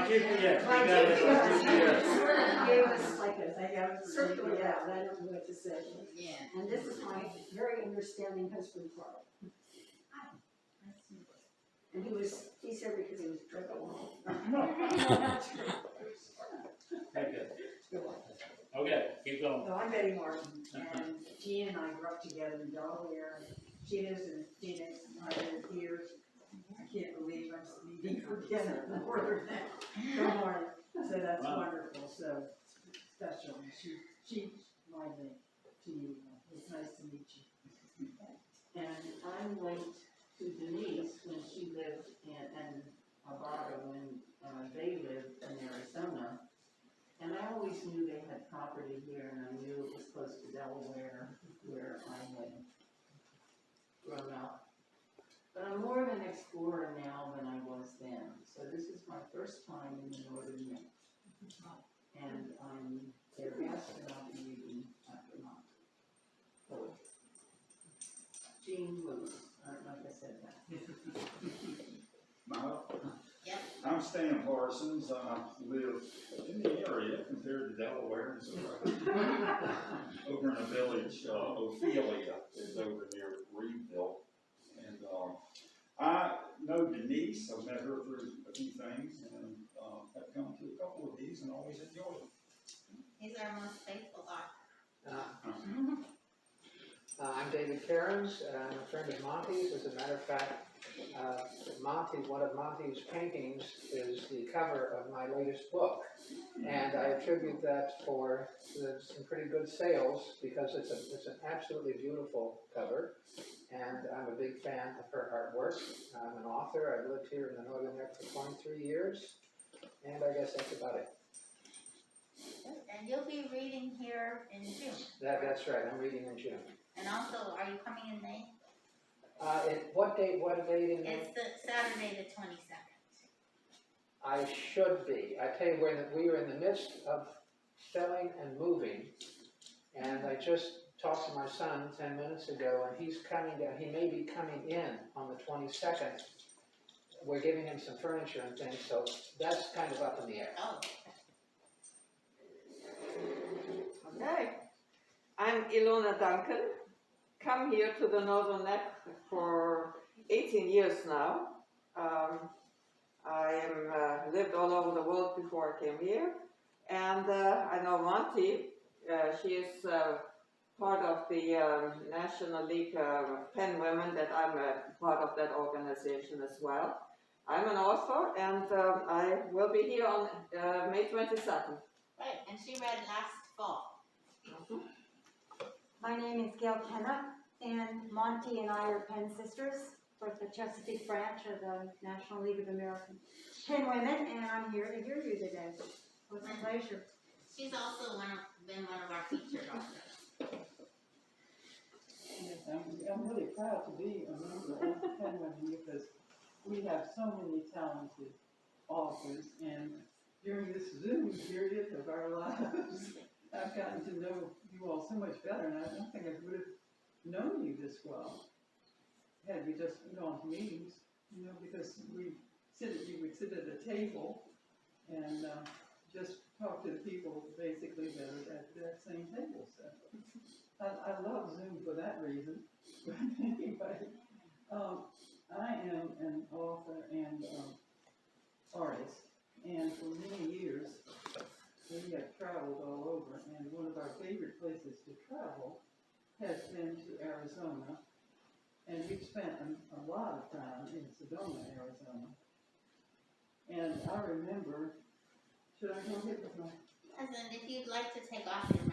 On GPS, we got it on GPS. Sort of gave us like a circle, yeah, I don't know what to say. Yeah. And this is my very understanding husband, Carl. And he's here because he was drug along. Okay, keep going. So I'm Betty Martin, and Gina and I grew up together in Delaware. Gina's in Phoenix, I've been here. I can't believe I'm meeting for dinner in the northern end. Good morning. So that's wonderful, so special. She invited me to you. It's nice to meet you. And I'm linked to Denise when she lived in Alberta when they lived in Arizona. And I always knew they had property here, and I knew it was close to Delaware, where I had grown up. But I'm more of an explorer now than I was then. So this is my first time in the Northern Mix. And I'm their guest, and I'll be reading after my poetry. Jean Lewis. I don't know if I said that. Yep. I'm Stan Parsons. I live in the area compared to Delaware. So over in a village, Ophelia is over near Reedville. And I know Denise. I've met her through a few things, and I've come to a couple of these and always enjoy them. He's our most faithful author. I'm David Cairns. I'm a friend of Monty's. As a matter of fact, one of Monty's paintings is the cover of my latest book. And I attribute that for some pretty good sales because it's an absolutely beautiful cover. And I'm a big fan of her artwork. I'm an author. I've lived here in the Northern Neck for 23 years. And I guess that's about it. And you'll be reading here in June. That's right. I'm reading in June. And also, are you coming in May? What date in May? It's the Saturday the 22nd. I should be. I tell you, we are in the midst of selling and moving, and I just talked to my son 10 minutes ago, and he's coming down. He may be coming in on the 22nd. We're giving him some furniture and things, so that's kind of up in the air. Oh. Okay. I'm Ilona Duncan. Come here to the Northern Neck for 18 years now. I lived all over the world before I came here. And I know Monty. She is part of the National League of Pen Women, that I'm a part of that organization as well. I'm an author, and I will be here on May 22nd. Right, and she read last fall. My name is Gail Kenna, and Monty and I are Pen Sisters for the Chesapeake branch of the National League of American Pen Women, and I'm here to hear you today. With pleasure. She's also been one of our featured authors. Yes, I'm really proud to be a member of Pen Women because we have so many talented authors, and during this Zoom period of our lives, I've gotten to know you all so much better, and I don't think I would have known you this well had we just gone to meetings, because you would sit at a table and just talk to the people basically that are at that same table. So I love Zoom for that reason. But anyway, I am an author and artist, and for many years we have traveled all over, and one of our favorite places to travel has been to Arizona, and we've spent a lot of time in Sedona, Arizona. And I remember, should I go ahead with my? And then if you'd like to take off your